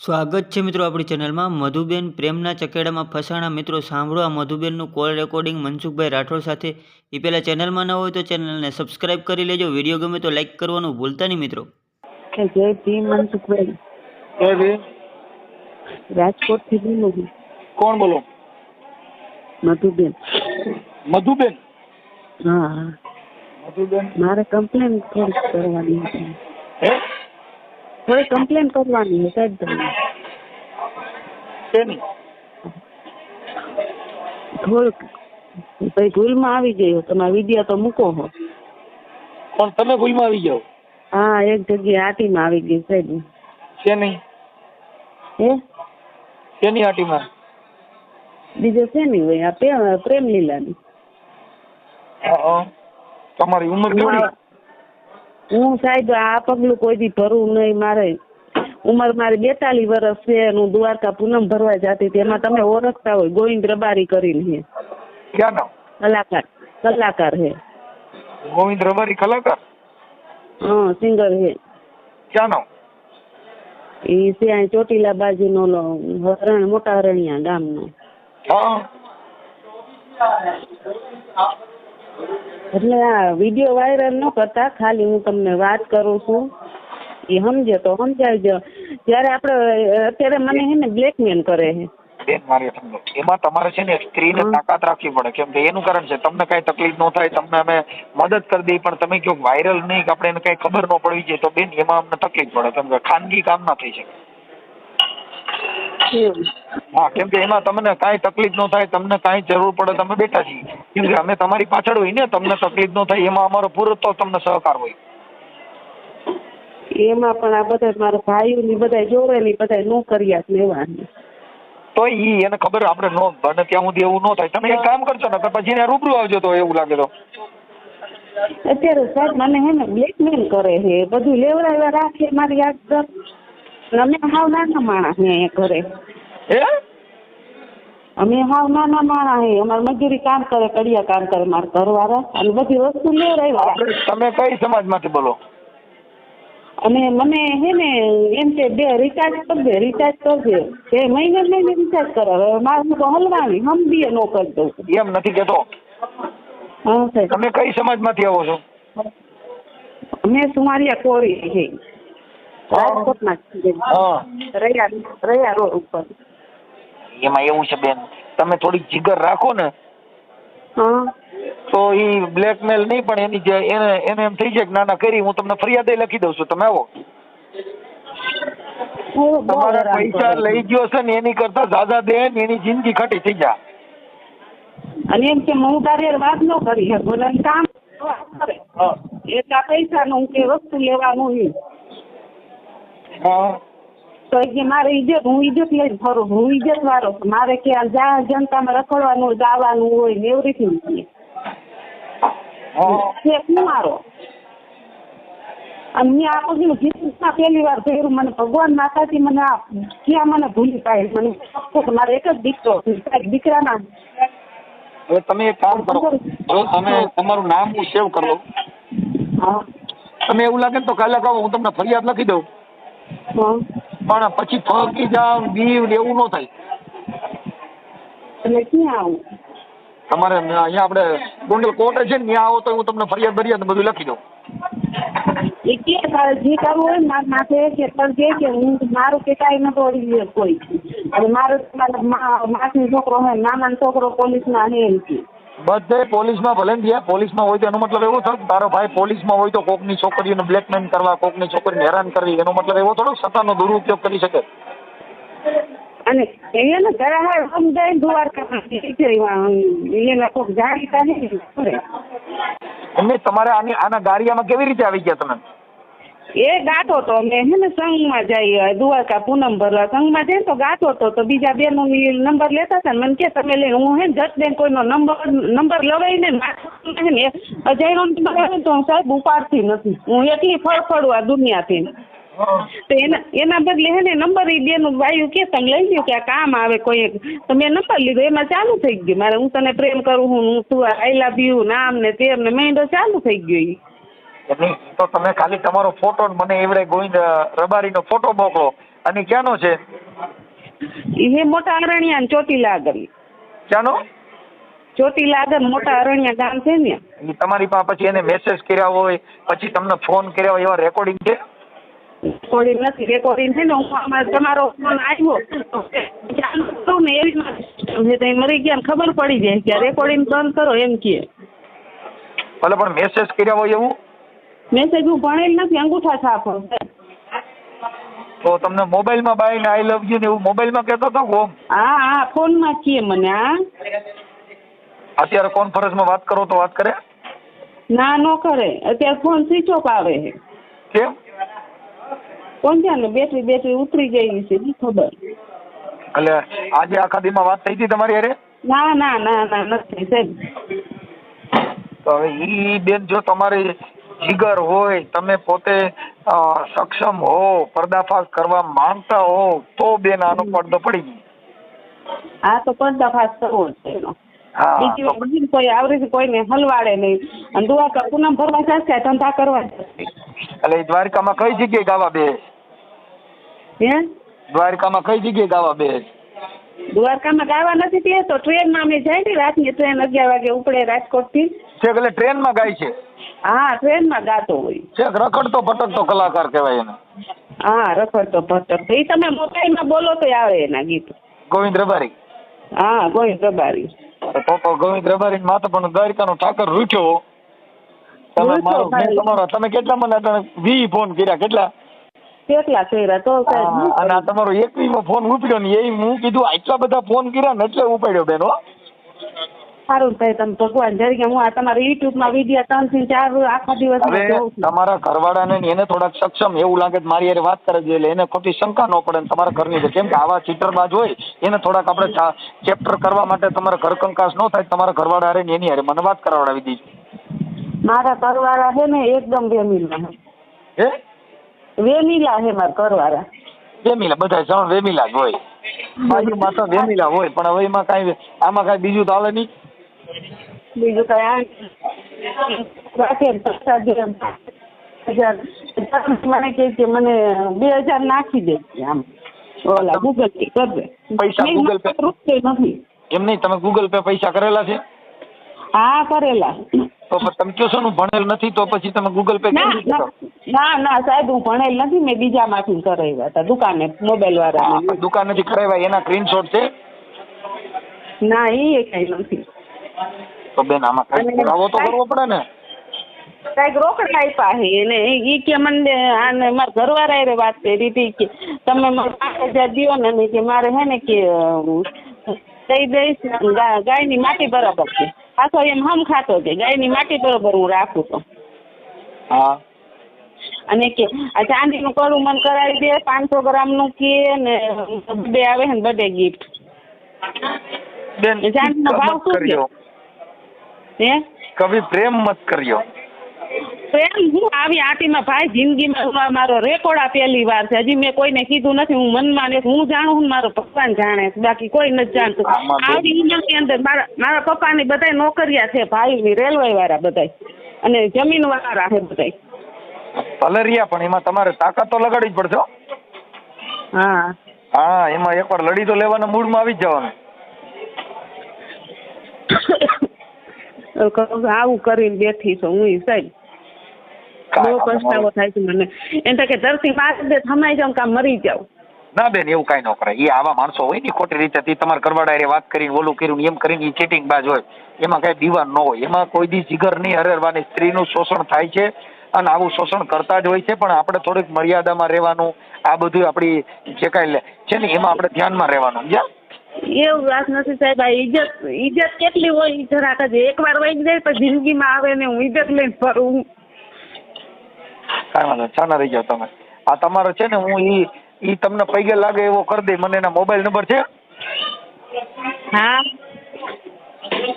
સ્વાગત છે મિત્રો આપણી ચેનલમાં. મધુબેન પ્રેમના ચકેડામાં ફસાણા. મિત્રો સાંભળો આ મધુબેનનું કોલ રેકોર્ડિંગ મનસુખભાઈ રાઠોડ સાથે. એ પહેલાં ચેનલમાં ન હોય તો ચેનલને સબસ્ક્રાઇબ કરી લેજો. વિડીયો ગમે તો લાઈક કરવાનું ભૂલતા નહીં મિત્રો. જય ભીમ મનસુખભાઈ. જય ભીમ. રાજકોટથી બોલું છું. કોણ બોલો? મધુબેન. મધુબેન? હા, મધુબેન મારે કમ્પ્લેન કરવાની હતી. હે? થોડી કમ્પ્લેન કરવાની છે સાહેબ તમને. શેની? થોડુંક ભાઈ ભૂલમાં આવી ગયો. તમે વિડીયો તો મૂકો હો. કોણ તમે ભૂલમાં આવી જાઓ? હા, એક જગ્યાએ આટીમાં આવી ગઈ સાહેબ. શેની? હે? શેની આટીમાં? બીજે શેની હોય? આ પ્રેમ લીલાની. તમારી ઉંમર કેવડી? હું સાહેબ આ પગલું કોઈ દી ભરવું નહીં. મારે ઉંમર મારી 42 વર્ષ છે. હું દ્વારકા પૂનમ ભરવા જતી હતી. એમાં તમે ઓળખતા હોય, ગોવિંદ રબારી કરીને છે. ક્યાં નામ? કલાકાર હે. ગોવિંદ રબારી કલાકાર? હા, સિંગર હે. ક્યાં નામ? એ છે અહીં ચોટીલા બાજુનો મોટા હરણિયા ગામનો. હા. એટલે આ વિડીયો વાયરલ ન કરતા, ખાલી હું તમને વાત કરું છું. એ સમજે તો સમજાવજો. ત્યારે આપણે અત્યારે મને હે ને બ્લેકમેલ કરે છે. બેન મારી સમજો, એમાં તમારે છે ને સ્ત્રીને તાકાત રાખવી પડે. કેમ કે એનું કારણ છે તમને કઈ તકલીફ ન થાય, તમને અમે મદદ કરી દઈએ, પણ તમે કહો વાયરલ નહીં કે આપણે એને કઈ ખબર ન પડવી જોઈએ, તો બેન એમાં અમને તકલીફ પડે. કેમ કે ખાનગી કામ ના થઈ શકે. હા, કેમ કે એમાં તમને કાંઈ તકલીફ ન થાય, તમને કાંઈ જરૂર પડે, તમે બેઠા છીએ. કેમ કે અમે તમારી પાછળ હોય ને, તમને તકલીફ ન થાય એમાં અમારો પૂરો તો તમને સહકાર હોય. એમાં પણ આ બધા મારા ભાઈઓ ની બધા જોવે ને બધા નોકરિયાત લેવાની. તો એને ખબર આપણે નો બને ત્યાં સુધી એવું ન થાય. તમે એક કામ કરશો ને તો પછી એને રૂબરૂ આવજો તો એવું લાગે તો. અત્યારે સાહેબ મને હે ને બ્લેકમેલ કરે છે. બધું લેવડાવ્યા રાખે મારી આગળ. અમે હાવ નાના માણસ ને અહીંયા ઘરે. હે? અમે હાવ નાના માણસ હે. અમારે મજૂરી કામ કરે, કડિયા કામ કરે મારા ઘરવાળા, અને બધી વસ્તુ લેવડાવ્યા. તમે કઈ સમાજમાંથી બોલો? અને મને હે ને એમ કે બે રિચાર્જ કરજે. એ મહિને રિચાર્જ કરે. મારે તો હલવાની હમદીએ ન કરી દઉં. એમ નથી કેતો. હા સાહેબ. તમે કઈ સમાજમાંથી આવો છો? અમે સુમારિયા કોરી છે, રાજકોટમાં. રૈયા રોડ ઉપર. એમાં એવું છે બેન, તમે થોડીક જીગર રાખો ને હા, તો ઈ બ્લેકમેલ નહીં, પણ એને એમ થઈ જાય કે ના કરી, હું તમને ફરિયાદ લખી દઉં છું, તમે આવો. તમારા પૈસા લઈ ગયો છે ને એની કરતા દાદા દે ને એની જિંદગી ખટી થઈ જાય. અને એમ કે હું તારી વાત ન કરી શકું, કામ કરે એટલા પૈસાનું કે વસ્તુ લેવાનું નહીં. તો કે મારે ઇજ્જત, હું ઇજ્જત લઈને ફરું, હું ઇજ્જત વાળો. મારે કે જ્યાં જનતામાં રખડવાનું ગાવાનું હોય ને એવરીથિંગ મારો. અને મેં આ પગલું જીવનમાં પહેલી વાર ભર્યું. મને ભગવાન માતાજી મને આ ક્યાં મને ભૂલી પાડે. મને મારે એક જ દીકરો, દીકરાના. હવે તમે એક કામ કરો, જો તમે તમારું નામ હું સેવ કરી લઉં. હા, તમે એવું લાગે ને તો કાલે કહો, હું તમને ફરિયાદ લખી દઉં. પણ પછી ફગી જાવ દીવ એવું ન થાય. એટલે ક્યાં આવું? તમારે અહીંયા આપણે ગોંડલ કોર્ટ છે ને, ત્યાં આવો તો હું તમને ફરિયાદ બધું લખી દઉં. એટલે જે કરવું હોય ને મારા માથે કે કરજે, કે હું મારું કે કાંઈ ન તોડી લે કોઈ. અને મારો માસનો છોકરો હોય, નાના છોકરો પોલીસમાં હે એમ કે બધે પોલીસમાં ભલે ને પોલીસમાં હોય તો એનો મતલબ એવો થાય તારો ભાઈ પોલીસમાં હોય તો કોકની છોકરીઓને બ્લેકમેલ કરવા, કોકની છોકરીને હેરાન કરવી, એનો મતલબ એવો થોડો સત્તાનો દુરુપયોગ કરી શકે. અને એને જરા સમજાય દ્વારકા એના કોક જાણીતા નહીં. એમને તમારે આના ગારિયામાં કેવી રીતે આવી ગયા તમે? એ ગાતો તો અમે હે ને સંઘમાં જઈએ દ્વારકા પૂનમ ભરવા. સંઘમાં જઈએ તો ગાતો તો બીજા બેનો નંબર લેતા હતા ને મને કે તમે લઈને. હું હે જટ બેન કોઈનો નંબર લવાઈને અજયનો નંબર આવે તો સાહેબ ઉપાડતી નથી. હું એટલી ફળફળું આ દુનિયાથી. તો એના બદલે હે ને નંબર એ બેનું વાયુ કે તમે લઈ લ્યો કે આ કામ આવે કોઈ. તો મેં નંબર લીધો, એમાં ચાલુ થઈ ગયું મારે હું તને પ્રેમ કરું, હું તું આઈ લવ યુ નામ ને તેમ ને મેં ચાલુ થઈ ગયું. નહીં તો તમે ખાલી તમારો ફોટો મને એવડે ગોવિંદ રબારીનો ફોટો મોકલો. અને ક્યાંનો છે? એ મોટા અરણ્યા ને ચોટીલા આગળ. ક્યાંનો? ચોટીલા આગળ મોટા અરણ્યા ગામ છે ને. એ તમારી પાસે પછી એને મેસેજ કર્યા હોય, પછી તમને ફોન કર્યા હોય એવા રેકોર્ડિંગ છે? રેકોર્ડિંગ નથી. રેકોર્ડિંગ છે ને હું તમારો ફોન આવ્યો તો ને એવી મરી ગયા ખબર પડી જાય કે રેકોર્ડિંગ બંધ કરો એમ કે. ભલે પણ મેસેજ કર્યા હોય એવું? મેસેજ હું ભણેલ નથી, અંગૂઠા છાપ. તો તમને મોબાઈલમાં બાઈને આઈ લવ યુ ને એવું મોબાઈલમાં કહેતો હતો કોમ? હા ફોનમાં કીએ મને. હા અત્યારે કોન્ફરન્સમાં વાત કરો તો વાત કરે? ના નો કરે. અત્યારે ફોન સ્વિચ ઓફ આવે છે. કેમ? કોણ જાણે બેટરી ઉતરી ગઈ છે ખબર. એટલે આજે આખા દીમાં વાત થઈ હતી તમારી હારે? ના નથી સાહેબ. તો હવે ઈ બેન જો તમારી જીગર હોય, તમે પોતે સક્ષમ હો, પર્દાફાશ કરવા માંગતા હો તો બેન આનો પડદો પડી ગયો. હા તો પર્દાફાશ કરવો છે એનો. હા બીજી કોઈ આવરી કોઈને હલવાડે નહીં. અને દ્વારકા પૂનમ ભરવા જશે, ધંધા કરવા જશે. એટલે દ્વારકામાં કઈ જગ્યાએ ગાવા બે? હે દ્વારકામાં કઈ જગ્યાએ ગાવા બે? દ્વારકામાં ગાવા નથી તે તો ટ્રેનમાં અમે જાય ને રાતની ટ્રેન 11 વાગે ઉપડે રાજકોટ થી. છેક એટલે ટ્રેનમાં ગાય છે? હા ટ્રેનમાં ગાતો હોય. છેક રખડતો ભટકતો કલાકાર કહેવાય એને. હા રખડતો ભટકતો. એ તમે મોબાઈલમાં બોલો તો આવે એના ગીત. ગોવિંદ રબારી? હા ગોવિંદ રબારી. તો ગોવિંદ રબારી માથે પણ દ્વારકાનો ઠાકર રૂઠ્યો. તમે કેટલા મને 20 ફોન કર્યા? કેટલા કર્યા તો અને આ તમારો 21મો ફોન ઉપડ્યો ને એ હું કીધું આટલા બધા ફોન કર્યા ને એટલે ઉપાડ્યો બેન. સારું થાય તમે ભગવાન જરીકે હું આ તમારા યુટ્યુબમાં વિડીયો 3 થી 4 આખા દિવસમાં જોઉં છું. તમારા ઘરવાળાને એને થોડાક સક્ષમ એવું લાગે મારી હારે વાત કરે છે એટલે એને ખોટી શંકા ન પડે. તમારા ઘરની છે કેમ કે આવા ચીટરબાજ હોય એને થોડાક આપણે ચેપ્ટર કરવા માટે તમારા ઘર કંકાસ ન થાય. તમારા ઘરવાળા હારે એની હારે મને વાત કરાવડાવી દીધી. મારા ઘરવાળા છે ને એકદમ વેમીલા હે? વેમીલા છે મારા ઘરવાળા. વેમીલા બધા જણ વેમીલા જ હોય. બાજુમાં તો વેમીલા હોય પણ હવે એમાં કાંઈ આમાં કાંઈ બીજું તો હાલે નહીં. બીજું કઈ મને કે મને 2000 નાખી દે આમ ઓલા ગૂગલ પે કર દે. પૈસા ગૂગલ પે નથી એમ નહીં? તમે ગૂગલ પે પૈસા કરેલા છે? હા કરેલા. તો તમે કહો છો ભણેલ નથી તો પછી તમે ગૂગલ પે કેમ કરો? ના સાહેબ હું ભણેલ નથી. મેં બીજામાંથી કરાવ્યા હતા દુકાને મોબાઈલ વાળા. દુકાનેથી કરાવ્યા એના સ્ક્રીનશોટ છે? ના એ કઈ નથી. તો બેન આમાં કઈ પુરાવો તો કરવો પડે ને. કઈક રોકડા આપ્યા છે એને. એ કે મને આને મારા ઘરવાળા વાત કરી હતી કે તમે મને 5000 દો ને કે મારે હે ને કે દઈ દઈશ ગાયની માટી બરાબર છે. પાછો એમ હમ ખાતો છે ગાયની માટી બરોબર હું રાખું તો. હા અને કે આ ચાંદીનું કડું મને કરાવી દે 500 ગ્રામનું કે ને બર્થડે આવે ને બર્થડે ગિફ્ટ. બેન ચાંદીનો ભાવ શું છે? હે કભી પ્રેમ મત કર્યો. પ્રેમ હું આવી આટીમાં ભાઈ જિંદગીમાં મારો રેકોર્ડ આ પહેલી વાર છે. હજી મેં કોઈને કીધું નથી. હું મનમાં ને હું જાણું હું મારો ભગવાન જાણે બાકી કોઈ નથી જાણતું. આવી ઉંમરની અંદર મારા પપ્પાની બધાય નોકરિયા છે ભાઈ રેલવે વાળા બધાય અને જમીન વાળા છે બધાય. પલરિયા પણ એમાં તમારે તાકાત તો લગાડવી જ પડશે. હા એમાં એકવાર લડી તો લેવાના મૂડમાં આવી જ જવાનું. આવું કરીને બેઠી છું હું સાહેબ. બહુ પસ્તાવો થાય છે મને. એમ કે ધરતી મારી દે થમાઈ જાઉં કામ મરી જાવ. ના બેન એવું કાંઈ ન કરાય. એ આવા માણસો હોય ને ખોટી રીતે તમારા ઘરવાળા વાત કરીને ઓલું કર્યું એમ કરીને ચીટિંગ બાજ હોય. એમાં કાંઈ દીવાન ન હોય. એમાં કોઈ દી જીગર નહીં હરેરવાની. સ્ત્રીનું શોષણ થાય છે અને આવું શોષણ કરતા જ હોય છે. પણ આપણે થોડીક મર્યાદામાં રહેવાનું. આ બધું આપણી જે કાંઈ છે ને એમાં આપણે ધ્યાનમાં રહેવાનું. એવું વાત નથી સાહેબ. આ ઇજ્જત કેટલી હોય જરાક જ એકવાર વહી જાય તો જિંદગીમાં આવે ને હું ઇજ્જત લઈને ફરું. કાંઈ વાંધો છાના રહી જાવ તમે. આ તમારો છે ને હું ઈ તમને પૈગે લાગે એવો કરી દે. મને એના મોબાઈલ નંબર છે? હા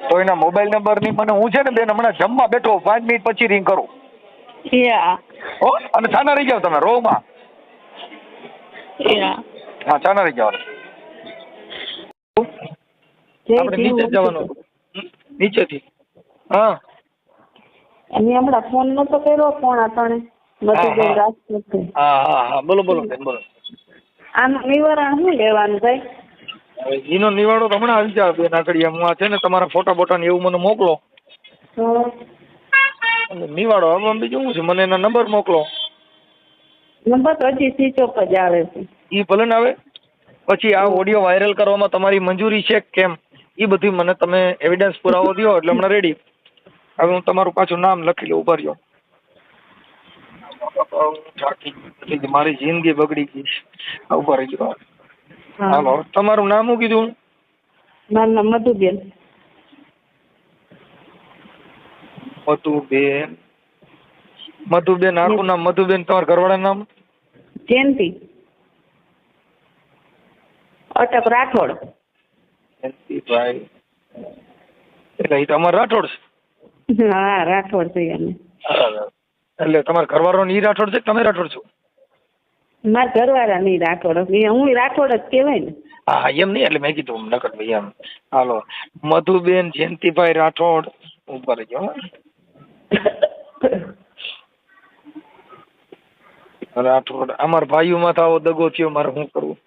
તો એના મોબાઈલ નંબર ની મને હું છે ને બેન હમણાં જમવા બેઠો 5 મિનિટ પછી રિંગ કરું. હો અને છાના રહી જાવ તમે રોમાં. હા છાના રહી જાવ. આપણે નીચે જવાનું નીચેથી. હા એમને હમણાં ફોન નતો કર્યો 2:45 મધુબેન રાજપૂત. હા બોલો બોલો બેન બોલો. આનું નિવારણ શું લેવાનું ભાઈ? હવે એનો નિવાડો તો હમણાં આવી જાય બેન આગળ હું આ છે ને તમારા ફોટા બોટા ને એવું મને મોકલો એટલે નિવાડો. હવે બીજું શું છે, મને એના નંબર મોકલો. નંબર તો હજી સ્વિચ ઓફ જ આવે છે. એ ભલે ને આવે. પછી આ ઓડિયો વાયરલ કરવામાં તમારી મંજૂરી છે કેમ એ બધી મને તમે એવિડન્સ પુરાવો દો એટલે હમણાં રેડી. હવે હું તમારું પાછું નામ લખી લઉં. ઉભા રહ્યો. મારી જિંદગી બગડી ગઈ. ઉભા રહી ગયો. હાલો તમારું નામ શું કીધું? મારું નામ મધુબેન. મધુબેન. મધુબેન આખું નામ મધુબેન. તમારા ઘરવાળા નામ? જયંતિ અટક રાઠોડ. જયંતિભાઈ એટલે એ તમારા રાઠોડ છે? હા રાઠોડ છે અમે. એટલે તમારા ઘરવાળો ઈ રાઠોડ છે કે તમે રાઠોડ છો? મારા ઘરવાળા નહીં રાઠોડ. હું રાઠોડ જ કહેવાય ને. હા એમ નહીં એટલે મેં કીધું નકર ભાઈ એમ. હાલો મધુબેન જયંતિભાઈ રાઠોડ. ઉપર રહેજો. રાઠોડ. અમારા ભાઈઓમાં તો આવો દગો થયો, મારે શું કરવું?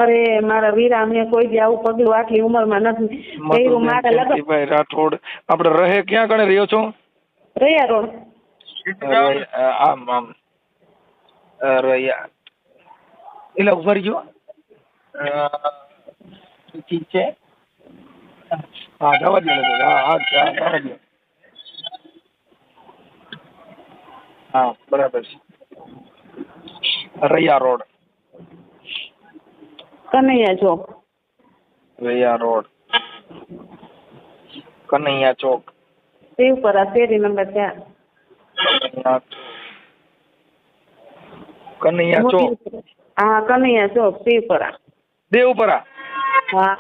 અરે મારા વીરા, મેં કોઈ દી આવું પગલું આટલી ઉંમરમાં નથી કર્યું. મારા લગન જયંતિભાઈ રાઠોડ. આપણે રહે ક્યાં કણે રહ્યો છો? રહ્યા રોડ. આમ આમ રહ્યા એટલે ઉભા રહીજો. ઠીક છે. હા જવા દો. હા જવા દો. હા બરાબર છે. રૈયા રોડ. કનૈયા ચોક. રૈયા રોડ કનૈયા ચોક. શિવપરા શેરી નંબર 4. કનૈયા ચોક. હા કનૈયા ચોક શિવપરા. દેવપરા. હા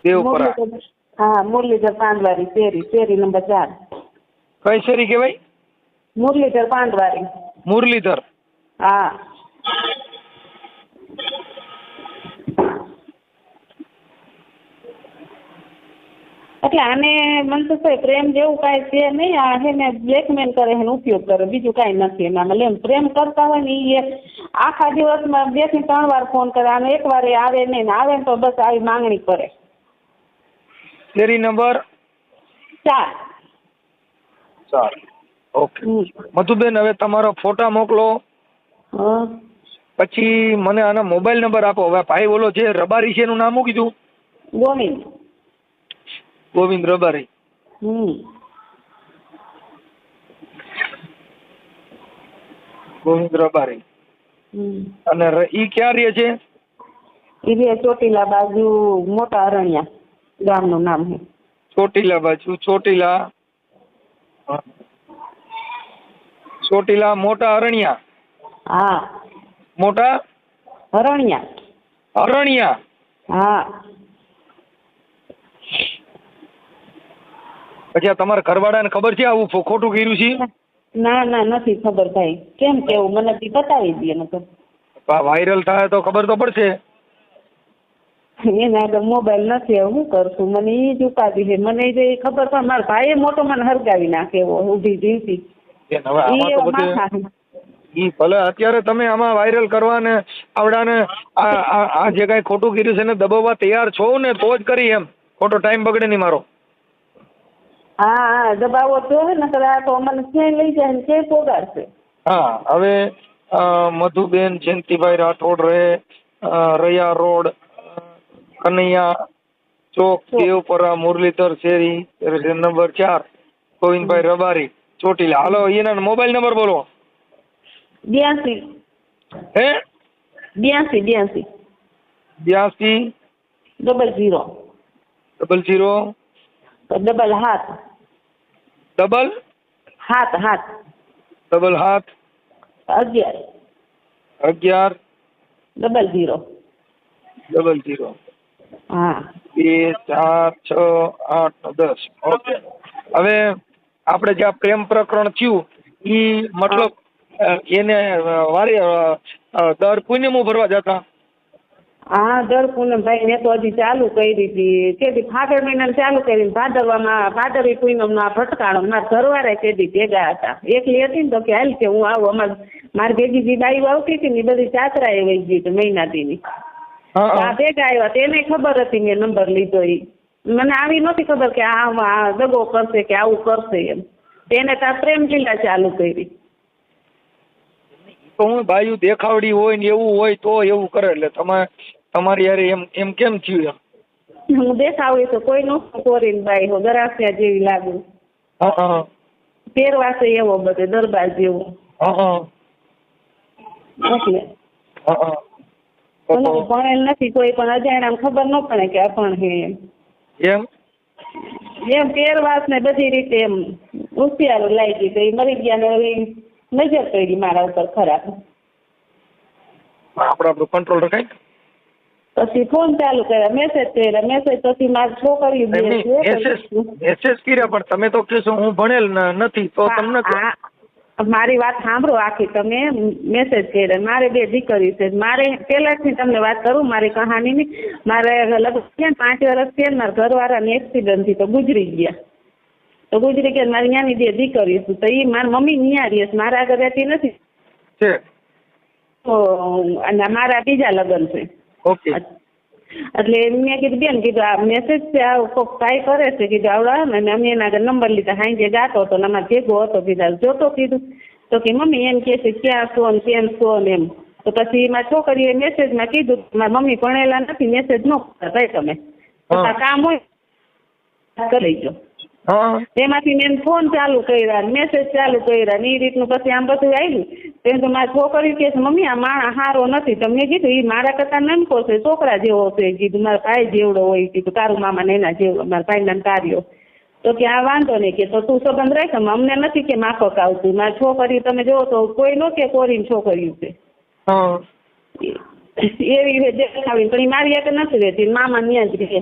દેવપરા. હા મુરલીધર પાંડવારી શેરી નંબર 4. કઈ શેરી કહેવાય? મુરલીધર પાંડવારી. મુરલીધર. હા એટલે આને મનસુખભાઈ પ્રેમ જેવું કાંઈ છે નહીં. આ એને બ્લેકમેલ કરે, એનો ઉપયોગ કરે, બીજું કાંઈ નથી એનામાં. એમ પ્રેમ કરતા હોય ને એ આખા દિવસમાં 2 થી 3 વાર ફોન કરે. આનો એક વાર આવે નહીં ને આવે તો બસ આવી માંગણી કરે. શેરી નંબર 4. ઓકે મધુબેન હવે તમારો ફોટા મોકલો. પછી મને આના મોબાઈલ નંબર આપો. હવે ભાઈ બોલો છે રબારી છે, એનું નામ શું કીધું? ગોવિંદ. ગોવિંદ રબારી. ગોવિંદ રબારી. અને ઈ ક્યાં રહે છે? ઈ રે ચોટીલા બાજુ મોટા અરણ્યા ગામનું નામ છે. ચોટીલા બાજુ. ચોટીલા મોટા અરણ્યા. હા મોટા અરણ્યા. હા પછી આ તમારા ઘરવાળાને ખબર છે આવું ખોટું કર્યું છે? ના નથી ખબર ભાઈ. કેમ કેવું મને બી બતાવી દે ને તો વાયરલ થાય તો ખબર તો પડશે. એના આગળ મોબાઈલ નથી. હવે શું કરશું? મને એ જ ઉપાધિ છે. મને જે ખબર પણ મારા ભાઈએ મોટો મને હરગાવી નાખે એવો ઊભી જીવતી. ઈ ભલે અત્યારે તમે આમાં વાયરલ કરવા ને આવડાને આ જે કઈ ખોટું કર્યું છે ને દબાવવા તૈયાર છો ને તો જ કરી. એમ ખોટો ટાઈમ બગડે નહીં મારો. હા દબાવો તો હે ને આ તો મને ક્યાંય લઈ જાય ને ક્યાંય પોગાડશે. હા હવે મધુબેન જયંતિભાઈ રાઠોડ રહે રૈયા રોડ કનૈયા ચોક દેવપરા મુરલીધર શેરી નંબર 4 ગોવિંદભાઈ રબારી ચોટીલા. હાલો એના મોબાઈલ નંબર બોલો. 82 હે 82 00 ડબલ હાથ 11 00 હા 2 4 6 8 10. ઓકે હવે આપણે જે આ પ્રેમ પ્રકરણ થયું ઈ મતલબ એને વારે દર પૂનમું ભરવા જતા? હા દર પૂનમભાઈ મેં તો હજી ચાલુ કરી હતી તેથી ફાગણ મહિનામાં ચાલુ કરી ભાદરવી પૂનમનો આ ભટકાણો મારા ઘરવાળા તેથી ભેગા હતા એકલી હતી ને તો કે હાલ કે હું આવું મારી ભેગી જે બાઈઓ આવતી હતી ને એ બધી ચાતરાએ વહી ગઈ હતી મહિનાથીની આ ભેગા આવ્યા તેને ખબર હતી મેં નંબર લીધો એ મને આવી નહોતી ખબર કે આ દગો કરશે કે આવું કરશે એમ તેને ત્યાં પ્રેમ લીલા ચાલુ કરી. તો હું બાયું દેખાવડી હોય ને એવું હોય તો એવું કરે એટલે તમારી યાર એમ કેમ થયું એમ હું દેખાવી તો કોઈ નહોતું કોરીને બાઈ હો ગરાસિયા જેવી લાગુ પહેરવાશે એવો બધે દરબાર જેવો એટલે ભણેલ નથી કોઈ પણ અજાણ્યા ખબર ન પડે કે અભણ હે એમ એમ પહેરવાસ ને બધી રીતે એમ હોશિયાર લાગી તો એ મરી ગયા ને નજર પડી મારા ઉપર ખરાબ આપણું કંટ્રોલ રખાય. પછી ફોન ચાલુ કર્યા મેસેજ પછી મારી છોકરી મેસેજ કર્યા પણ તમે તો કહેશો હું ભણેલ નથી તો તમને મારી વાત સાંભળો આખી તમે મેસેજ કર્યા મારે 2 દીકરી છે મારે પહેલાથી તમને વાત કરું મારી કહાનીની મારે લગભગ 5 વર્ષ થયા મારા ઘરવાળાને એક્સિડન્ટથી તો ગુજરી ગયા મારી ત્યાંની 2 દીકરી છે તો એ મારી મમ્મી ત્યાં રહે છે મારા આગળ રહેતી નથી અને મારા બીજા લગ્ન છે. ઓકે એટલે મેં કીધું બેન કીધું આ મેસેજ કોઈક ટ્રાય કરે છે કીધું આવડા ને અમે એના આગળ નંબર લીધા હાઈ ગાતો હતો ને અમારે ભેગો હતો કીધા જોતો કીધું તો કે મમ્મી એમ કે છે ક્યાં છો ને કેમ છો ને એમ તો પછી મારી છોકરીએ મેસેજમાં કીધું મારી મમ્મી ભણેલા નથી મેસેજ ન કરતા તમે કામ હોય કરી લેજો. તેમાંથી મેં ફોન ચાલુ કર્યા મેસેજ ચાલુ કર્યા ને એ રીતનું પછી આમ બધું આવ્યું તેમ તો મારી છોકરી કહે છે મમ્મી આ માણસ સારો નથી તમને કીધું એ મારા કરતા નનકો છે છોકરા જેવો છે કીધું મારા ભાઈ જેવડો હોય કીધું તારું મામા ને એના જેવડો મારા ભાઈના કાર્યો તો કે આ વાંધો નહીં કે તો તું સંબંધ રાખ અમને નથી કે માફક આવતું મારી છોકરી તમે જોવો તો કોઈ નો કે કોરીની છોકરીઓ છે એવી દેખાવી પણ મારી એક નથી રહેતી મામા ત્યાં જ રહે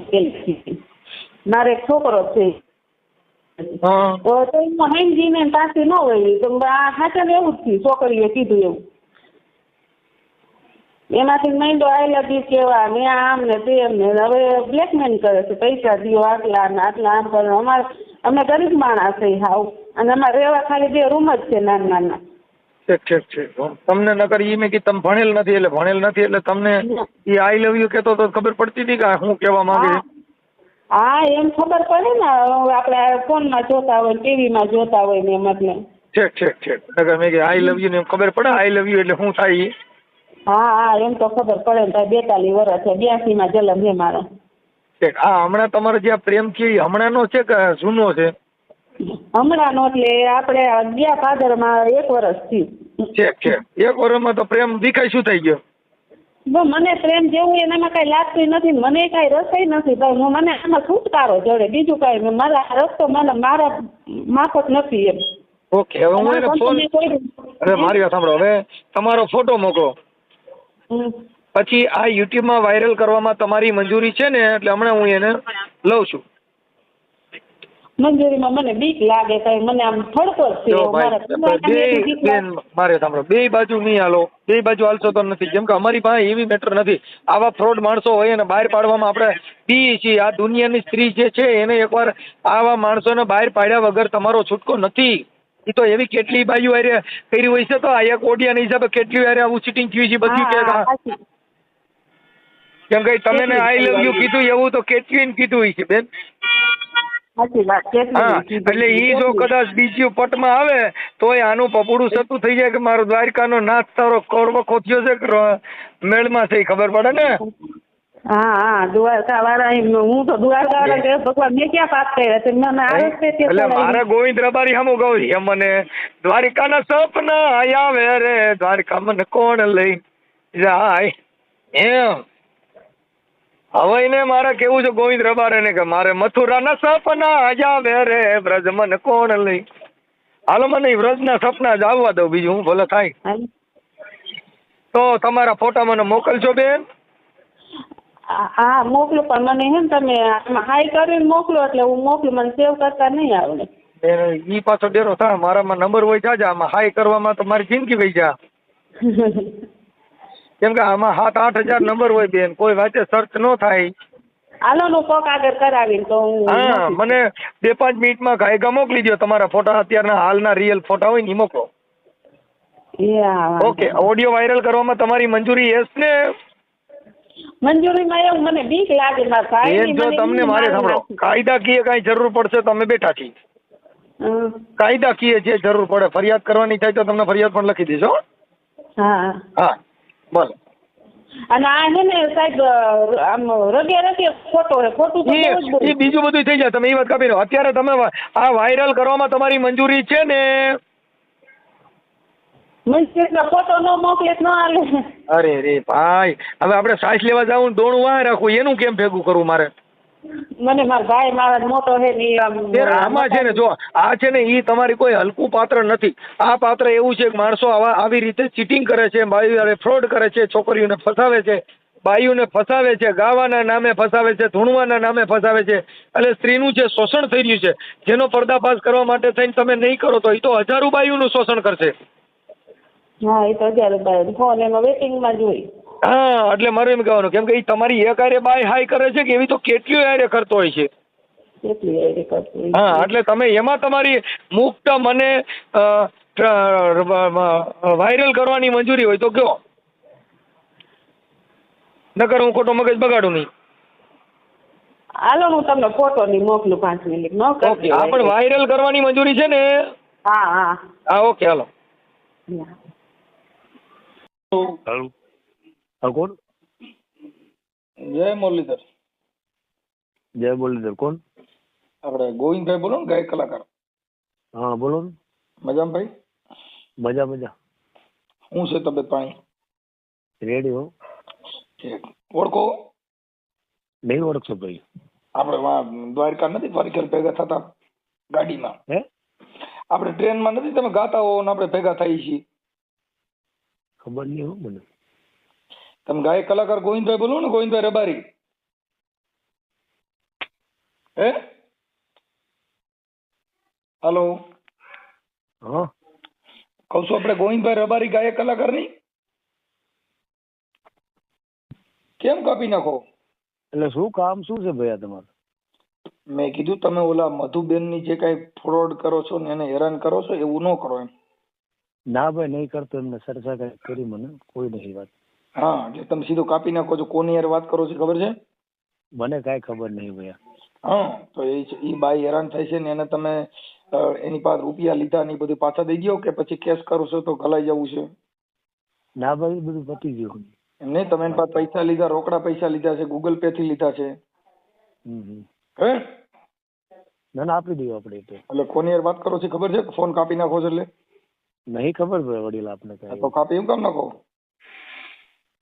મારે એક છોકરો છે તો હેમજીને પાછી ન હોય તો હાચા ને એવું જ થયું છોકરીએ કીધું એવું એમાંથી માંડો આઈ લવ યુ કેવા ને આમ ને તેમ ને હવે બ્લેકમેલ કરે છે પૈસા દો આટલા ને આટલા આમ કરે અમે ગરીબ માણસ છે હાવ અને અમારે રહેવા ખાલી 2 રૂમ જ છે નાના નાના. તમને નકર ઈ મેં કે તમે ભણેલ નથી એટલે તમને ઈ આઈ લવ યુ કેતો તો ખબર પડતી હતી કે હું કેવા માંગે. હા એમ ખબર પડે ને આપણે ફોનમાં જોતા હોય ટીવીમાં જોતા હોય ને મતલબ ઠીક મેં કે આઈ લવ યુ ને ખબર પડે આઈ લવ યુ એટલે શું થાય. હા એમ તો ખબર પડે ને 42 વર્ષ છે 82માં જન્મ છે મારો. હમણાં તમારો જે પ્રેમ છે એ હમણાંનો છે કે જૂનો છે? હમણાંનો એટલે આપણે ગયા ભાદરમાં 1 વર્ષ થયું. 1 વર્ષમાં તો પ્રેમ દેખાય શું થઈ ગયો? મને પ્રેમ જેવું એનામાં કઈ લાગતું નથી મને કઈ રસ નથી ભાઈ મને આમાં છુટકારો જડે બીજું કઈ મારા રસ્તો મારા માફક નથી એમ. ઓકે હવે હું એને ફોન મારી વાત સાંભળો હવે તમારો ફોટો મોકલો પછી આ યુટ્યુબમાં વાયરલ કરવામાં તમારી મંજૂરી છે ને એટલે હમણાં હું એને લઉં છું. મંજૂરીમાં મને બીક લાગે કઈ મને આમ થડકો છે મારે સાંભળો 2 બાજુ નહીં હાલો 2 બાજુ હાલશો તો નથી કેમ કે અમારી પાસે એવી મેટર નથી આવા ફ્રોડ માણસો હોય અને બહાર પાડવામાં આપણે પીએ છીએ આ દુનિયાની સ્ત્રી જે છે એને એકવાર આવા માણસોને બહાર પાડ્યા વગર તમારો છૂટકો નથી. એ તો એવી કેટલી બાજુ હારે કરી હોય છે તો આ એક ઓડિયાના હિસાબે કેટલી હારે આવું ચીટિંગ થયું છે બધું કે કેમ કે તમે આઈ લવ યુ કીધું એવું તો કેટલી કીધું હોય છે બેન. એટલે ઈ જો કદાચ બીજી પટમાં આવે તો આનું પપુડું સતું થઈ જાય કે મારો દ્વારકાનો નાથ તારો કોરબખો થયો છે મેળમાં થઈ ખબર પડે ને. હા દ્વારકા વાળા હું તો દ્વારકા વાળા ભગવાન મેં ક્યાં પાપ કર્યા છે એટલે મારા ગોવિંદ રબારી સામું કહું મને દ્વારિકાના સપના આવે રે દ્વારકા મને કોણ લઈ જાય એમ. હવે એને મારે કેવું છે ગોવિંદ રબારે ને કે મારે મથુરાના સપના આવે રે વ્રજ મને કોણ લઈ. હાલો મને વ્રજના સપના જ આવવા દો બીજું હું ભલે થાય. તો તમારા ફોટા મને મોકલશો બેન? હા મોકલો પણ મને હે ને તમે હાઈ કરીને મોકલો એટલે હું મોકલું મને સેવ કરતા નહીં આવડે. ઈ પાછો ડેરો થાય મારામાં નંબર હોય જાજા આમાં હાઈ કરવામાં તો મારી જિંદગી વહી જા. કેમ કે આમાં 7-8 હજાર નંબર હોય બેન, કોઈ વાંચે સર્ચ ન થાય. હાલો નું કોક આગળ કરાવીને તો હું હા, મોકલીશ. મને 2-5 મિનિટમાં ગાયકા મોકલી દો, તમારા ફોટા અત્યારના હાલના રિયલ ફોટા હોય ને ઈ મોકલો. હા, ઓકે, ઓડિયો વાયરલ કરવામાં તમારી મંજૂરી યસ ને? મંજૂરીમાં એવું મને બીક લાગે મારા ભાઈ બેન જો તમને મારે સાંભળો, કાયદાકીય કાંઈ જરૂર પડશે તો અમે બેઠા છીએ. કાયદાકીય જે જરૂર પડે ફરિયાદ કરવાની થાય તો તમને ફરિયાદ પણ લખી દઈશું. હા હા બોલો. અને આ છે ને સાહેબ આમ રગે ખોટો છે, ખોટું તો બહુ જ એ બોલું. બીજું બધું થઈ જાય, તમે એ વાત કાપી લો. અત્યારે તમે આ વાયરલ કરવામાં તમારી મંજૂરી છે ને? મંજૂરીમાં ફોટો ન મોકલે તો ન હાલે. અરે રે ભાઈ, હવે આપણે સાસ લેવા જાવું ને દોણું વાહ રાખવું, એનું કેમ ભેગું કરવું મારે? મને મારા ભાઈ મારા મોટો છે ને ઈ આમાં છે ને જો આ છે ને ઈ તમારી કોઈ હલકું પાત્ર નથી. આ પાત્ર એવું છે કે માણસો આવી રીતે ચીટિંગ કરે છે, બાઈઓ ફ્રોડ કરે છે, છોકરીઓને ફસાવે છે, બાઈઓને ફસાવે છે, ગાવાના નામે ફસાવે છે, ધૂણવાના નામે ફસાવે છે. એટલે સ્ત્રીનું જે શોષણ થઈ રહ્યું છે, જેનો પર્દાફાશ કરવા માટે થઈને તમે નહીં કરો તો એ તો હજારો બાઈઓનું શોષણ કરશે. હા એ તો જ્યારે ફોન એમાં વેટિંગમાં જોઈ. હા, એટલે મારે એમ કહેવાનું કેમ કે એ તમારી એક હારે બાય હાઈ કરે છે કે એવી તો કેટલીઓ હારે કરતો હોય છે. કેટલી એરી કરતું. હા, એટલે તમે એમાં તમારી મુક્ત મને વાયરલ કરવાની મંજૂરી હોય તો કયો, નકર હું ખોટો મગજ બગાડું નહીં. હાલો હું તમને ફોટો ની મોકલું 5 મિનિટ ન ઓકે, કરતી. આ પણ વાયરલ કરવાની મંજૂરી છે ને? હા હા હા ઓકે હાલો. હેલો, હા કોણ? જય મુરલીધર. જય બોલીધર, કોણ? આપણે ગોવિંદભાઈ બોલો ને, ગાયક કલાકાર. હા બોલો ને. મજામાં ભાઈ? મજા મજા. શું છે તબિયત પાણી? રેડી હો. ઓળખો? નહીં ઓળખશો ભાઈ. આપણે દ્વારકા નથી દ્વારકા ભેગા થતા ગાડીમાં? હે? આપણે ટ્રેનમાં નથી તમે ગાતા હો ને આપણે ભેગા થઈએ છીએ? ખબર નહીં હો મને. તમે ગાયક કલાકાર ગોવિંદભાઈ બોલો ને, ગોવિંદભાઈ રબારી? હે? હાલો. હા કહું છું આપણે ગોવિંદભાઈ રબારી ગાયક કલાકાર નહીં? કેમ કાપી નાખો? એટલે શું કામ શું છે ભાઈ આ તમારું? મેં કીધું તમે ઓલા મધુબેનની જે કાંઈ ફ્રોડ કરો છો ને એને હેરાન કરો છો એવું ન કરો એમ. ના ભાઈ નહીં કરતો, એમને સરસા કઈ કરી મને કોઈ નહીં વાત. હા, એટલે તમે સીધો કાપી નાખો છો. કોની યાર વાત કરો છો ખબર છે? મને કાંઈ ખબર નહીં ભાઈ. હા, તો એ બાઈ હેરાન થાય છે ને એને તમે એની પાસે રૂપિયા લીધા ને એ બધું પાછા દઈ દો કે પછી કેસ કરો છો તો ગલાઈ જવું છે? ના ભાઈ બધું પતી ગયું. એમ નહીં, તમે એની પાસે પૈસા લીધા, રોકડા પૈસા લીધા છે, ગૂગલ પે થી લીધા છે? હે? ના ના આપી દઈએ આપણે તો. એટલે કોની યાર વાત કરો છો ખબર છે? ફોન કાપી નાખો છો એટલે? નહીં ખબર ભાઈ વડીલ આપને કઈ. તો કાપી એમ કામ નાખો?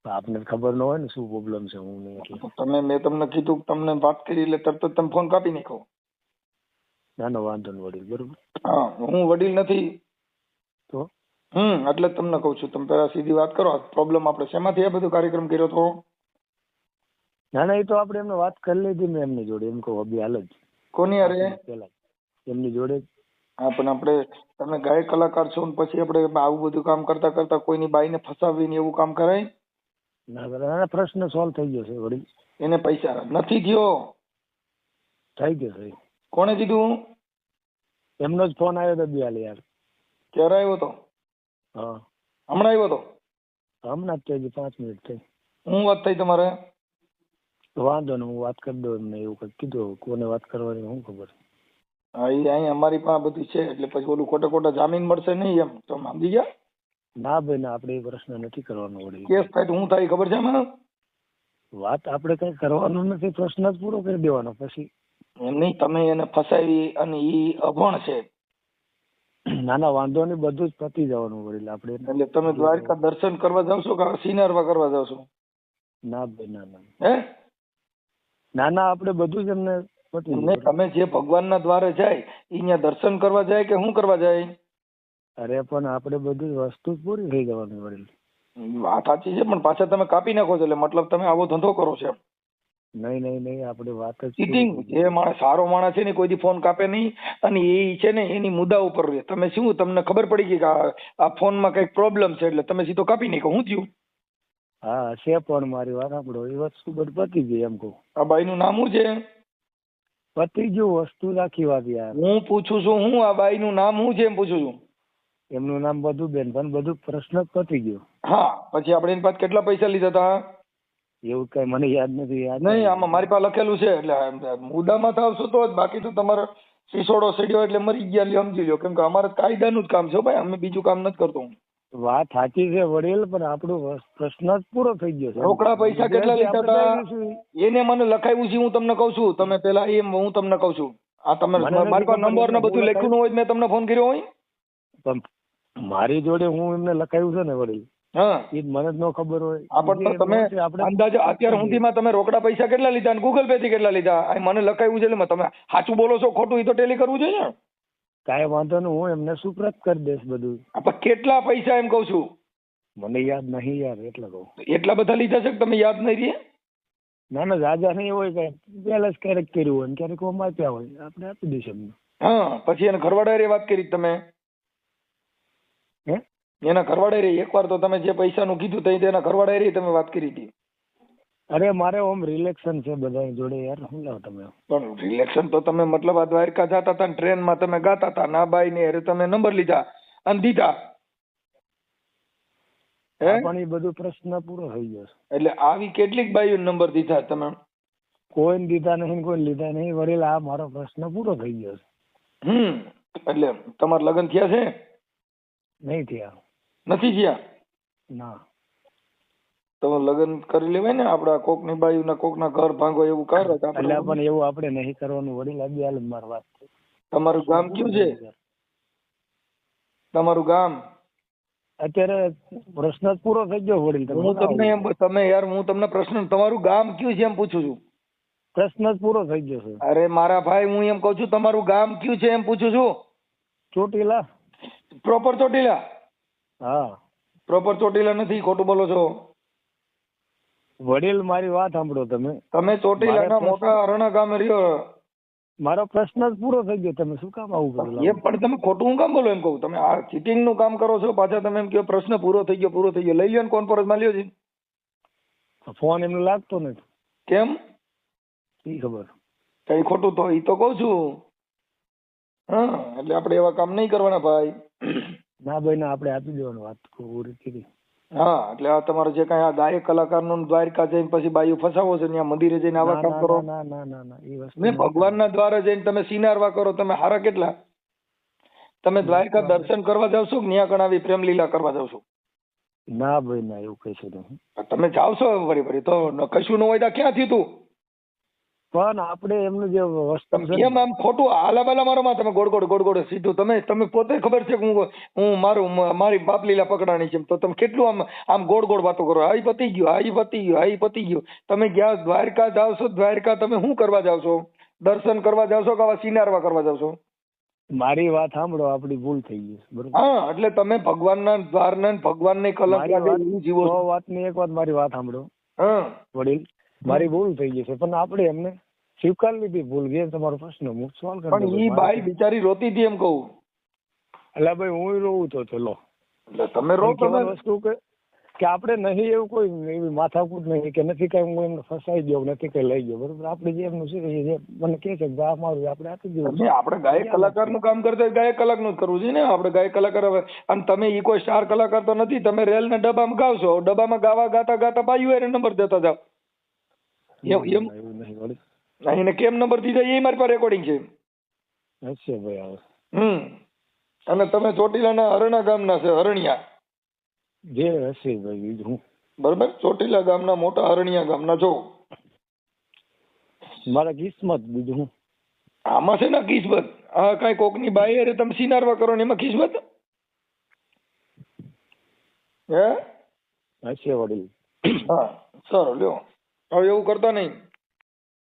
આપને ખબર ન હોય ને શું પ્રોબ્લેમ છે હું નહીં એટલે. તમે મેં તમને કીધું તમને વાત કરી એટલે તરત જ તમે ફોન કાપી નાખો. ના ના વાંધો નહીં વડીલ, બરોબર. હા, હું વડીલ નથી તો એટલે જ તમને કહું છું તમે પેલા સીધી વાત કરો. પ્રોબ્લેમ આપણે શેમાંથી આ બધો કાર્યક્રમ કર્યો હતો? ના ના એ તો આપણે એમને વાત કરી લીધી મેં એમની જોડે. એમ કહું અભી હાલ જ કોની યાર? પેલા એમની જોડે જ. હા, પણ આપણે તમે ગાયક કલાકાર છો ને પછી આપણે આવું બધું કામ કરતા કરતા કોઈની બાઈને ફસાવીને એવું કામ કરાય? ના ના પ્રશ્ન સોલ્વ થઈ ગયો છે વડીલ. એને પૈસા નથી થયો? થઈ ગયો છે. કોણે કીધું? એમનો જ ફોન આવ્યો હતો બિયાલ યાર. ક્યારે આવ્યો હતો? હા હમણાં આવ્યો હતો? હમણાં જ થઈ 5 મિનિટ થઈ. હું વાત થઈ તમારે? વાંધો ને હું વાત કરી દઉં એમને એવું કંઈક કીધું. કોને વાત કરવાની શું ખબર? હા, એ અહીં અમારી પાસે બધું છે એટલે પછી ઓલું ખોટા જામીન મળશે નહીં એમ તો સમજી ગયા? ના ભાઈ ના, આપણે એ પ્રશ્ન નથી કરવાનો વડીલ. કેસ થાય તો હું થાય ખબર છે એમાં? વાત આપણે કઈ કરવાનું નથી, પ્રશ્ન જ પૂરો કરી દેવાનો પછી. એમ નહીં, તમે એને ફસાવી અને ઈ અભણ છે. ના ના વાંધો નહીં, બધું જ પતી જવાનું વડીલ આપણે. એટલે તમે દ્વારકા દર્શન કરવા જાવશો કે સિનારવા કરવા જાવશો? ના ભાઈ ના ના. હે? ના ના આપણે બધું જ એમને પતી એમને તમે જે ભગવાનના દ્વારે જાય અહીંયા દર્શન કરવા જાય કે શું કરવા જાય? અરે પણ આપણે બધું વસ્તુ જ પૂરી થઈ જવાની વડીલ. વાત સાચી છે પણ પાછા તમે કાપી નાખો છો એટલે મતલબ તમે આવો ધંધો કરો છો? નહીં આપણે વાત જ ચીટિંગ. જે માણસ સારો માણસ છે ને કોઈ દી ફોન કાપે નહીં અને એ છે ને એની મુદ્દા ઉપર રહે. તમે શું તમને ખબર પડી ગઈ કે આ ફોનમાં કઈક પ્રોબ્લેમ છે એટલે તમે સીધો કાપી નાખો. શું થયું? હા છે પણ મારી વાત સાંભળો એ વસ્તુ બધી પતી ગઈ એમ કહું. આ બાઈનું નામ શું છે? પતી ગયું વસ્તુ રાખી વાત યાર. હું પૂછું છું હું આ બાઈનું નામ શું છે એમ પૂછું છું. એમનું નામ મધુબેન પણ બધું પ્રશ્ન જ પતી ગયો. હા પછી આપણે એની પાસે કેટલા પૈસા લીધા હતા? એવું કઈ મને યાદ નથી. યાદ નહીં, આમાં મારી પાસે લખેલું છે એટલે મુદ્દામાં આવશું તો જ, બાકી તો તમારે સિસોડો સડ્યો એટલે મરી ગયા એટલે સમજી લો. કેમ કે અમારે કાયદાનું જ કામ છે ભાઈ, અમે બીજું કામ નથી કરતો હું. વાત સાચી છે વડીલ, પણ આપણો પ્રશ્ન જ પૂરો થઈ ગયો છે. રોકડા પૈસા કેટલા લીધા આપણે હતા લઈ લઈશું. એને મને લખાવ્યું છે, હું તમને કઉ છું. તમે પેલા એમ હું તમને કઉ છું. આ તમે મને નથી મારી પાસે ખબર, નંબર ને બધું હું લખ્યું હોય મેં તમને ફોન કર્યો હોય. પણ મારી જોડે હું એમને લખાયું છે ને વડીલ, હા એ જ મને જ ન ખબર હોય. પણ તો તમે અંદાજે અત્યાર સુધીમાં તમે રોકડા પૈસા કેટલા લીધા અને ગૂગલ પે થી કેટલા લીધા? આ મને લખાવ્યું છે એટલે તમે સાચું બોલો છો ખોટું એ તો ટેલી કરવું જોઈએ ને. કાંઈ વાંધો નહીં, હું એમને સુપ્રત કરી દઈશ બધું. પણ કેટલા પૈસા એમ કઉ છું? મને યાદ નહીં યાર, એટલે કહું. એટલા બધા લીધા છે કે તમે યાદ નહીં રહે? ના ના રાજા નહીં હોય, કઈ પેલા ક્યારેક કર્યું હોય ને ક્યારેક આપ્યા હોય, આપણે આપી દઈશું એમને. હા પછી એને ઘરવાળા વાત કરી તમે? હે એના ઘરવાળા એકવાર તો તમે જે પૈસાનું કીધું તેના ઘરવાળા તમે વાત કરી હતી. અરે મારે ઓમ રિલેક્શન છે બધા જોડે યાર, શું લાવ તમે. પણ રિલેક્શન તો તમે મતલબ આ દ્વારકા જતા હતા ને ટ્રેનમાં તમે ગાતા હતા ના બાઈ ને અરે તમે નંબર લીધા અને દીધા. પણ એ બધું પ્રશ્ન પૂરો થઈ ગયો છે. એટલે આવી કેટલીક બાઈઓ નંબર દીધા તમે? કોઈને દીધા નહીં, કોઈ લીધા નહીં વડીલ, આ મારો પ્રશ્ન પૂરો થઈ ગયો છે. એટલે તમારા લગ્ન થયા છે? નહીં થયા. નથી થયા? ના. તમે લગ્ન કરી લેવાય ને, આપડા કોક ની બાઈ ના કોક ના ઘર ભાંગો એવું કરે. એટલે પણ એવું આપણે નહીં કરવાનું વડીલ. આ બે મારી વાત. તમારું ગામ કયું છે? તમારું ગામ? અત્યારે પ્રશ્ન જ પૂરો થઈ ગયો વડીલ. હું તમને એમ તમે યાર હું તમને પ્રશ્ન તમારું ગામ કયું છે એમ પૂછું છું. પ્રશ્ન જ પૂરો થઈ ગયો છે. અરે મારા ભાઈ હું એમ કઉ છું તમારું ગામ કયું છે એમ પૂછું છું. ચોટીલા. પ્રોપર ચોટીલા? હા. પ્રોપર ચોટીલા નથી, ખોટું બોલો છો વડીલ. મારી વાત સાંભળો તમે. તમે ચોટીલાના મોટા અરણા ગામે રહ્યો. મારો પ્રશ્ન જ પૂરો થઈ ગયો, તમે શું કામ આવું કરો? એ પણ તમે ખોટું હું કામ બોલો એમ કહું? તમે આ ચીટિંગ નું કામ કરો છો, પાછા તમે એમ કહો પ્રશ્ન પૂરો થઈ ગયો, પૂરો થઈ ગયો. લઈ લ્યો ને કોન્ફરન્સ માં લ્યો છે. ફોન એમને લાગતો નથી. કેમ? ઈ ખબર. કઈ ખોટું તો ઈ તો કઉ છું. હા એટલે આપણે એવા કામ નહીં કરવાના ભાઈ. ના ભાઈ ના, આપણે આપી દેવાની વાત પૂરી કરી. હા એટલે આ તમારે જે કઈ આ ગાયક કલાકાર નું દ્વારકા જઈને પછી બાયું ફસાવો છે ત્યાં મંદિરે જઈને આવા કામ કરો. ના ના ના ના, એ વસ્તુ મેં ભગવાનના દ્વારે જઈને તમે સિનારવા કરો, તમે હારા કેટલા? તમે દ્વારકા દર્શન કરવા જાવ છો કે ન્યા કણાવી પ્રેમ લીલા કરવા જાવ છો? ના ભાઈ ના, એવું કહીશું નહીં. તમે જાવ છો ફરી તો કશું ન હોય તો ક્યાં થયું તું? પણ આપણે એમનું જે વસ્તુ છે એમ આમ ખોટું આલા બાલા મારો માં તમે ગોળ ગોળ સીધું તમે પોતે ખબર છે કે હું મારી બાપ લીલા પકડાણી છે, તો તમે કેટલું આમ ગોળ વાતો કરો. આ પતી ગયું. તમે ગયા દ્વારકા જાવ છો, દ્વારકા તમે શું કરવા જાવ છો? દર્શન કરવા જાવ છો કે આવા સિનારવા કરવા જાવ છો? મારી વાત સાંભળો, આપડી ભૂલ થઈ ગઈ બરોબર. હા એટલે તમે ભગવાનના દ્વારના ભગવાનને કલંક લાગે એવું જીવો છો. વાતની એક વાત, મારી વાત સાંભળો વડીલ. હા મારી ભૂલ થઈ ગઈ છે, પણ આપણે એમને સ્વીકાર લીધી ભૂલ. જે તમારો પ્રશ્ન હું સોલ્વ કરી પણ ઈ બાઈ બિચારી રોતી હતી એમ કહું. એટલે ભાઈ હું રોવું તો ચલો એટલે તમે રો. તમે વસ્તુ કે આપણે નહીં એવું કોઈ એવી માથાકૂટ નહીં કે નથી કઈ હું એમને ફસાઈ ગયો, નથી કઈ લઈ ગયો બરોબર. આપણે જે એમનું છે જે મને કે છે આ મારું આપણે આપી દેવું. આપણે ગાયક કલાકાર નું કામ કરતા ગાયક કલાક નું જ કરવું છે ને. આપણે ગાયક કલાકાર હવે અને તમે ઈ કોઈ સ્ટાર કલાકાર તો નથી. તમે રેલ ના ડબ્બામાં ગાવ છો, ડબ્બામાં ગાતા બાયું એને નંબર દેતા જાવ. એમ એવું નહીં વળી. એને કેમ નંબર દીધા એ મારી પાસે રેકોર્ડિંગ છે. હશે ભાઈ હવે. અને તમે ચોટીલાના અરણા ગામના છે, અરણિયા જે હશે ભાઈ બીજું. બરોબર, ચોટીલા ગામના મોટા અરણિયા ગામના છો. મારા કિસ્મત બીજું. આમાં છે ને કિસ્મત. આ કઈ કોકની બાઈ અરે તમે સિનારવા કરો ને એમાં કિસ્મત હે? હશે વડીલ. હા સારું લ્યો, હવે એવું કરતા નહીં.